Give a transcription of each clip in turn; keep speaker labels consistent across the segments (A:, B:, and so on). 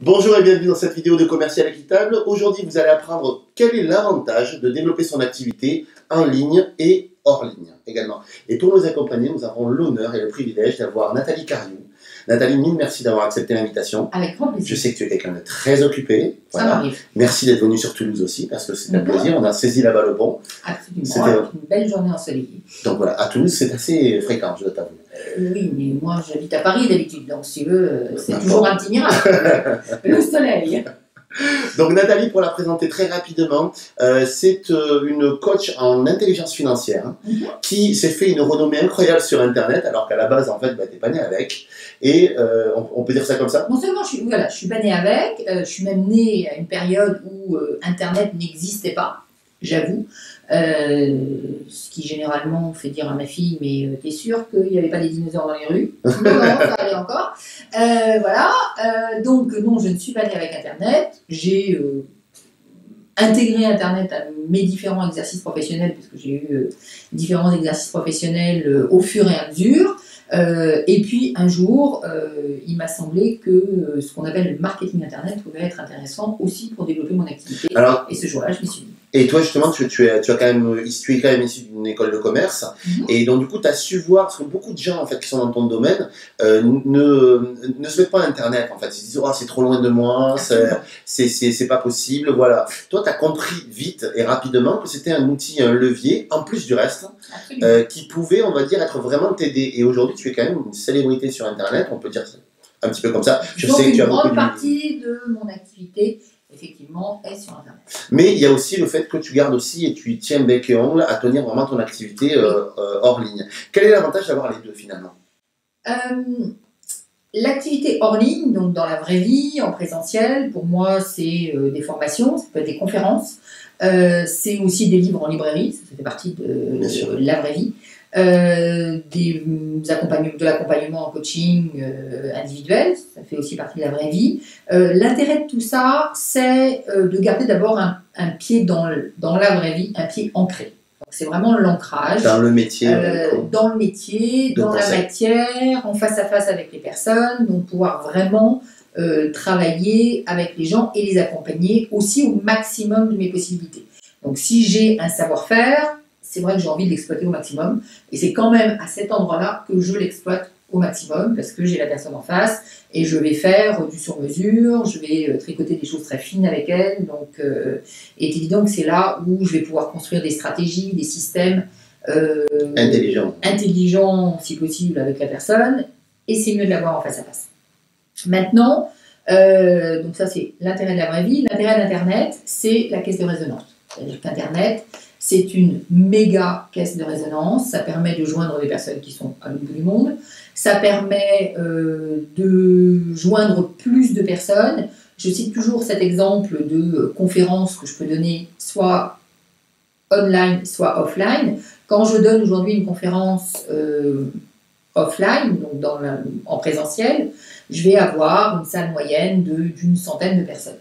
A: Bonjour et bienvenue dans cette vidéo de Commercial Équitable. Aujourd'hui, vous allez apprendre quel est l'avantage de développer son activité en ligne et hors ligne également. Et pour nous accompagner, nous avons l'honneur et le privilège d'avoir Nathalie Cariou. Nathalie, mille merci d'avoir accepté l'invitation.
B: Avec grand plaisir.
A: Je sais que tu es quelqu'un de très occupé.
B: Ça m'arrive.
A: Merci d'être venue sur Toulouse aussi, parce que c'est un plaisir. On a saisi là-bas le pont.
B: Absolument, avec une belle journée ensoleillée.
A: Donc voilà, à Toulouse, c'est assez fréquent, je dois t'avouer.
B: Oui, mais moi j'habite à Paris d'habitude, donc si tu veux, c'est toujours un petit miracle. Le soleil.
A: Donc Nathalie, pour la présenter très rapidement, c'est une coach en intelligence financière qui s'est fait une renommée incroyable sur Internet, alors qu'à la base, en fait, t'es pas née avec. Et on peut dire ça comme ça?
B: Non seulement je suis pas née avec, je suis même née à une période où Internet n'existait pas, j'avoue. Ce qui généralement fait dire à ma fille, mais t'es sûre qu'il n'y avait pas des dinosaures dans les rues? Non, ça allait encore. Voilà. Donc non, je ne suis pas née avec Internet. J'ai intégré Internet à mes différents exercices professionnels, parce que j'ai eu différents exercices professionnels au fur et à mesure. Et puis un jour, il m'a semblé que ce qu'on appelle le marketing Internet pouvait être intéressant aussi pour développer mon activité. Alors, et ce jour-là, je m'y suis mis.
A: Et toi, justement, tu es quand même issu d'une école de commerce. Et donc, du coup, tu as su voir, parce que beaucoup de gens, en fait, qui sont dans ton domaine, ne se mettent pas à Internet, en fait. Ils se disent, oh, c'est trop loin de moi, c'est pas possible, voilà. Toi, tu as compris vite et rapidement que c'était un outil, un levier, en plus du reste, qui pouvait, on va dire, être vraiment t'aider. Et aujourd'hui, tu es quand même une célébrité sur Internet, on peut dire ça un petit peu comme ça.
B: Je sais que tu as une grande partie de mon activité, effectivement, est sur Internet.
A: Mais il y a aussi le fait que tu gardes aussi et tu tiens bec et ongle à tenir vraiment ton activité hors ligne. Quel est l'avantage d'avoir les deux finalement?
B: L'activité hors ligne, donc dans la vraie vie, en présentiel, pour moi c'est des formations, ça peut être des conférences, c'est aussi des livres en librairie, ça fait partie de la vraie vie. De l'accompagnement en coaching individuel, ça fait aussi partie de la vraie vie. L'intérêt de tout ça, c'est de garder d'abord un pied dans la vraie vie, un pied ancré. C'est vraiment l'ancrage.
A: Dans le métier.
B: Dans le métier, dans la matière, en face à face avec les personnes, donc pouvoir vraiment travailler avec les gens et les accompagner aussi au maximum de mes possibilités. Donc si j'ai un savoir-faire, c'est vrai que j'ai envie de l'exploiter au maximum. Et c'est quand même à cet endroit-là que je l'exploite au maximum, parce que j'ai la personne en face et je vais faire du sur-mesure, je vais tricoter des choses très fines avec elle. Donc, il est évident que c'est là où je vais pouvoir construire des stratégies, des systèmes intelligents, si possible, avec la personne. Et c'est mieux de l'avoir en face à face. Maintenant, donc ça c'est l'intérêt de la vraie vie. L'intérêt d'Internet, c'est la caisse de résonance. C'est-à-dire qu'Internet, c'est une méga caisse de résonance, ça permet de joindre des personnes qui sont à l'autre bout du monde, ça permet de joindre plus de personnes. Je cite toujours cet exemple de conférence que je peux donner soit online, soit offline. Quand je donne aujourd'hui une conférence offline, donc en présentiel, je vais avoir une salle moyenne d'une centaine de personnes.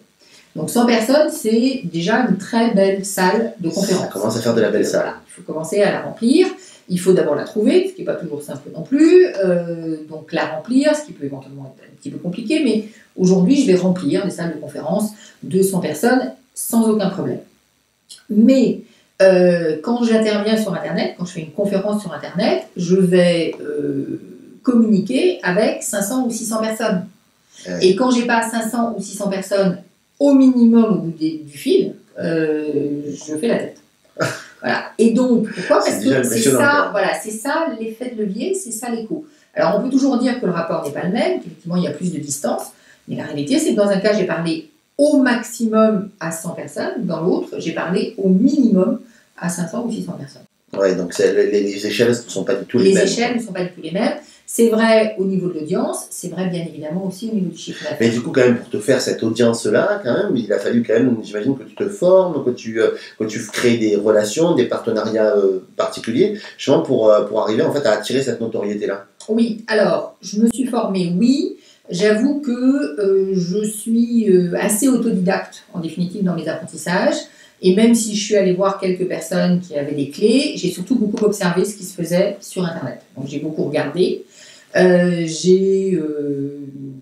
B: Donc 100 personnes, c'est déjà une très belle salle de conférence.
A: Ça commence à faire de la belle salle.
B: Voilà, il faut commencer à la remplir. Il faut d'abord la trouver, ce qui n'est pas toujours simple non plus. Donc la remplir, ce qui peut éventuellement être un petit peu compliqué. Mais aujourd'hui, je vais remplir des salles de conférence de 100 personnes sans aucun problème. Mais quand j'interviens sur Internet, quand je fais une conférence sur Internet, je vais communiquer avec 500 ou 600 personnes. Et quand je n'ai pas 500 ou 600 personnes au minimum au bout du fil, je fais la tête. Voilà. Et donc, pourquoi? Parce que c'est ça, voilà, c'est ça l'effet de levier, c'est ça l'écho. Alors, on peut toujours dire que le rapport n'est pas le même, qu'effectivement, il y a plus de distance, mais la réalité, c'est que dans un cas, j'ai parlé au maximum à 100 personnes, dans l'autre, j'ai parlé au minimum à 500 ou 600 personnes.
A: Oui, donc les échelles ne sont pas du tout les mêmes.
B: Les échelles ne sont pas du tout les mêmes. C'est vrai au niveau de l'audience, c'est vrai bien évidemment aussi au niveau du chiffre d'affaires.
A: Mais du coup, quand même, pour te faire cette audience-là, quand même, il a fallu quand même, j'imagine, que tu te formes, que tu crées des relations, des partenariats particuliers, justement pour arriver en fait à attirer cette notoriété-là.
B: Oui, alors, je me suis formée, oui. J'avoue que je suis assez autodidacte, en définitive, dans mes apprentissages. Et même si je suis allée voir quelques personnes qui avaient des clés, j'ai surtout beaucoup observé ce qui se faisait sur Internet. Donc j'ai beaucoup regardé. J'ai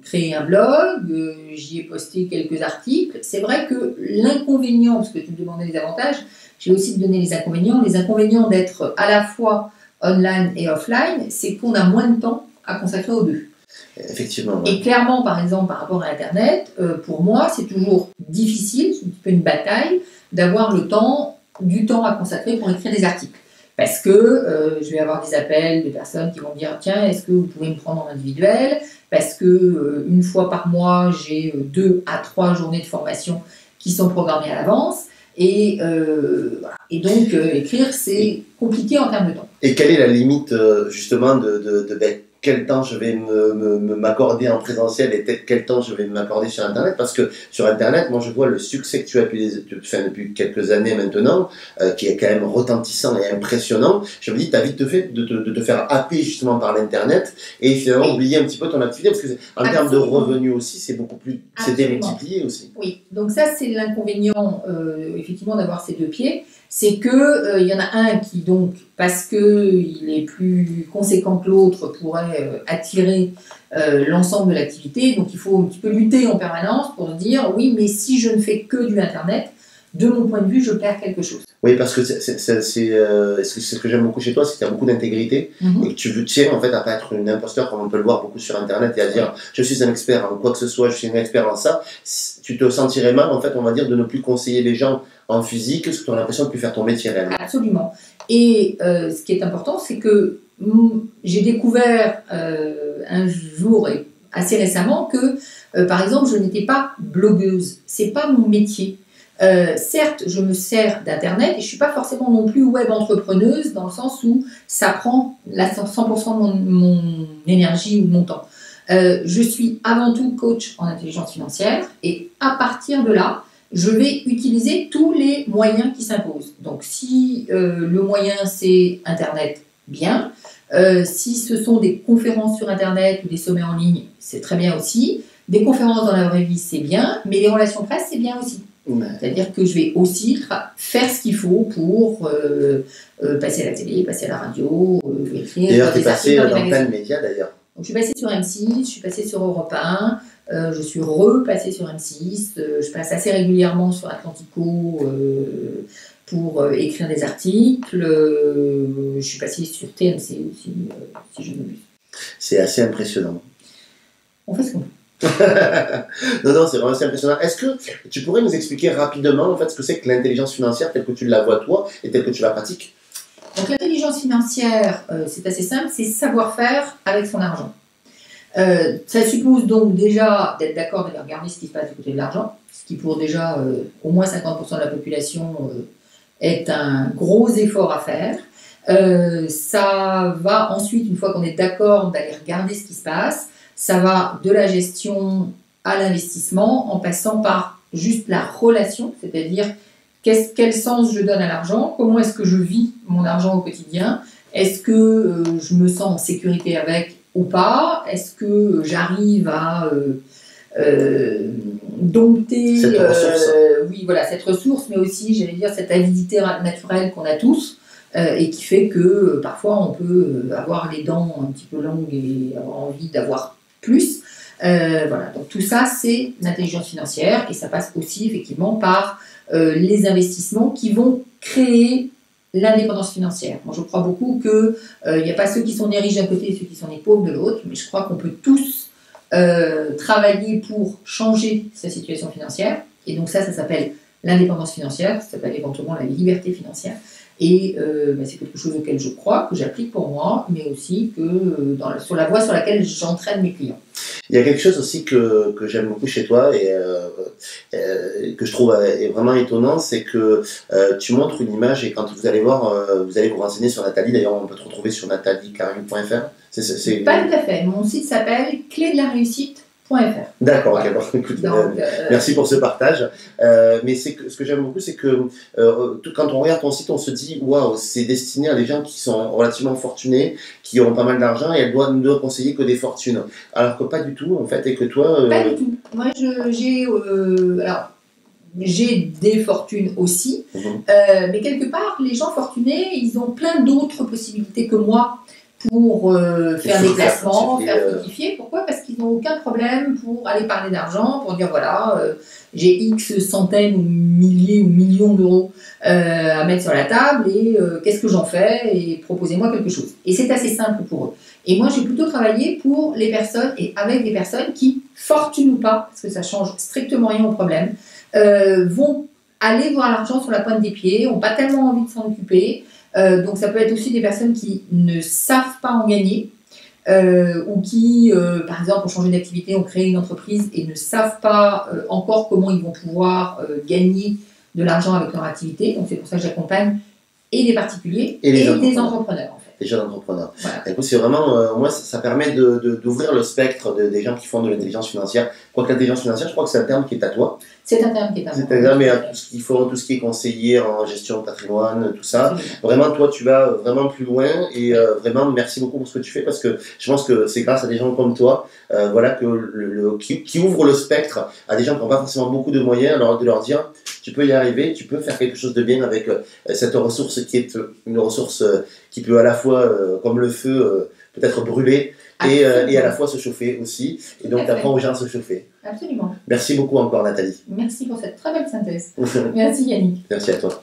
B: créé un blog, j'y ai posté quelques articles. C'est vrai que l'inconvénient, parce que tu me demandais les avantages, j'ai aussi donné les inconvénients. Les inconvénients d'être à la fois online et offline, c'est qu'on a moins de temps à consacrer aux deux.
A: Effectivement. Ouais.
B: Et clairement, par exemple, par rapport à Internet, pour moi, c'est toujours difficile, c'est un petit peu une bataille, d'avoir du temps à consacrer pour écrire des articles. Parce que je vais avoir des appels de personnes qui vont me dire « Tiens, est-ce que vous pouvez me prendre en individuel ?» Parce que une fois par mois, j'ai 2 à 3 journées de formation qui sont programmées à l'avance. Et donc, écrire, c'est compliqué en termes de temps.
A: Et quelle est la limite, justement, quel temps je vais m'accorder en présentiel et quel temps je vais m'accorder sur Internet? Parce que sur Internet, moi, je vois le succès que tu as depuis quelques années maintenant, qui est quand même retentissant et impressionnant. Je me dis, tu as vite fait de te faire happer justement par l'Internet et finalement oublier un petit peu ton activité, parce que en termes de revenus aussi, c'est beaucoup plus, c'est démultiplié aussi.
B: Oui, donc ça, c'est l'inconvénient, effectivement, d'avoir ces deux pieds. C'est qu'il y en a un qui, donc, parce qu'il est plus conséquent que l'autre, pourrait attirer l'ensemble de l'activité. Donc, il faut un petit peu lutter en permanence pour se dire, oui, mais si je ne fais que du Internet, de mon point de vue, je perds quelque chose.
A: Oui, parce que c'est ce que j'aime beaucoup chez toi, c'est que tu as beaucoup d'intégrité et que tu tiens en fait à pas être une imposteur comme on peut le voir beaucoup sur Internet et à dire je suis un expert en quoi que ce soit, je suis un expert en ça. Tu te sentirais mal en fait, on va dire, de ne plus conseiller les gens en physique parce que tu as l'impression de ne plus faire ton métier réellement.
B: Absolument. Et ce qui est important, c'est que j'ai découvert un jour et assez récemment que, par exemple, je n'étais pas blogueuse. C'est pas mon métier. Certes, je me sers d'Internet et je ne suis pas forcément non plus web entrepreneuse dans le sens où ça prend 100% de mon énergie ou de mon temps. Je suis avant tout coach en intelligence financière et à partir de là, je vais utiliser tous les moyens qui s'imposent. Donc si le moyen c'est Internet, bien. Si ce sont des conférences sur Internet ou des sommets en ligne, c'est très bien aussi. Des conférences dans la vraie vie, c'est bien, mais les relations presse, c'est bien aussi. C'est-à-dire que je vais aussi faire ce qu'il faut pour passer à la télé, passer à la radio, écrire.
A: D'ailleurs, tu es passé dans plein de médias d'ailleurs.
B: Donc, je suis passée sur M6, je suis passée sur Europe 1, je suis repassée sur M6, je passe assez régulièrement sur Atlantico pour écrire des articles, je suis passée sur TMC aussi, si je m'abuse.
A: C'est assez impressionnant.
B: On fait ce qu'on peut.
A: Non, c'est vraiment assez impressionnant. Est-ce que tu pourrais nous expliquer rapidement en fait, ce que c'est que l'intelligence financière telle que tu la vois toi et telle que tu la pratiques?
B: Donc l'intelligence financière, c'est assez simple, c'est savoir faire avec son argent. Ça suppose donc déjà d'être d'accord d'aller regarder ce qui se passe du côté de l'argent, ce qui pour déjà au moins 50% de la population est un gros effort à faire. Ça va ensuite, une fois qu'on est d'accord, d'aller regarder ce qui se passe. Ça va de la gestion à l'investissement en passant par juste la relation, c'est-à-dire quel sens je donne à l'argent, comment est-ce que je vis mon argent au quotidien, est-ce que je me sens en sécurité avec ou pas, est-ce que j'arrive à dompter cette ressource, mais aussi, j'allais dire, cette avidité naturelle qu'on a tous. Et qui fait que parfois on peut avoir les dents un petit peu longues et avoir envie d'avoir plus. Voilà. Donc tout ça, c'est l'intelligence financière et ça passe aussi effectivement par les investissements qui vont créer l'indépendance financière. Moi, je crois beaucoup qu'il n'y a pas ceux qui sont nés riches d'un côté et ceux qui sont nés pauvres de l'autre, mais je crois qu'on peut tous travailler pour changer sa situation financière. Et donc ça s'appelle l'indépendance financière, ça s'appelle éventuellement la liberté financière. Et c'est quelque chose auquel je crois, que j'applique pour moi, mais aussi que sur la voie sur laquelle j'entraîne mes clients.
A: Il y a quelque chose aussi que j'aime beaucoup chez toi et que je trouve vraiment étonnant, c'est que tu montres une image et quand vous allez voir, vous allez vous renseigner sur Nathalie, d'ailleurs on peut te retrouver sur nathaliecarim.fr.
B: Pas tout à fait, mon site s'appelle clé-de-la-réussite.fr.
A: D'accord, ok, bon, écoute, merci pour ce partage. Mais ce que j'aime beaucoup, c'est que quand on regarde ton site, on se dit waouh, c'est destiné à des gens qui sont relativement fortunés, qui ont pas mal d'argent et elle ne doit conseiller que des fortunes. Alors que pas du tout, en fait, et que toi.
B: Pas du tout. Moi, j'ai des fortunes aussi, mais quelque part, les gens fortunés, ils ont plein d'autres possibilités que moi pour faire des placements,
A: fructifier,
B: faire fructifier. Pourquoi? Parce qu'ils n'ont aucun problème pour aller parler d'argent, pour dire voilà, j'ai X centaines ou milliers ou millions d'euros à mettre sur la table et qu'est-ce que j'en fais et proposez-moi quelque chose. Et c'est assez simple pour eux. Et moi, j'ai plutôt travaillé pour les personnes et avec des personnes qui, fortune ou pas, parce que ça change strictement rien au problème, vont aller voir l'argent sur la pointe des pieds, n'ont pas tellement envie de s'en occuper. Donc ça peut être aussi des personnes qui ne savent pas en gagner ou qui, par exemple, ont changé d'activité, ont créé une entreprise et ne savent pas encore comment ils vont pouvoir gagner de l'argent avec leur activité. Donc c'est pour ça que j'accompagne et des particuliers et des entrepreneurs.
A: Les jeunes entrepreneurs.
B: Voilà.
A: Écoute, c'est vraiment, moi, ça permet d'ouvrir le spectre des gens qui font de l'intelligence financière. Quoique l'intelligence financière, je crois que c'est un terme qui est à toi.
B: C'est un terme qui est à moi.
A: C'est-à-dire, mais tout ce qu'ils font, tout ce qui est conseiller en gestion de patrimoine, tout ça. Vraiment, toi, tu vas vraiment plus loin et vraiment, merci beaucoup pour ce que tu fais parce que je pense que c'est grâce à des gens comme toi, voilà, qui ouvrent le spectre à des gens qui n'ont pas forcément beaucoup de moyens, alors de leur dire, tu peux y arriver, tu peux faire quelque chose de bien avec cette ressource qui est une ressource qui peut à la fois, comme le feu, peut-être brûler et à la fois se chauffer aussi. Et donc, tu apprends aux gens à se chauffer.
B: Absolument.
A: Merci beaucoup encore, Nathalie.
B: Merci pour cette très belle synthèse. Merci, Yannick.
A: Merci à toi.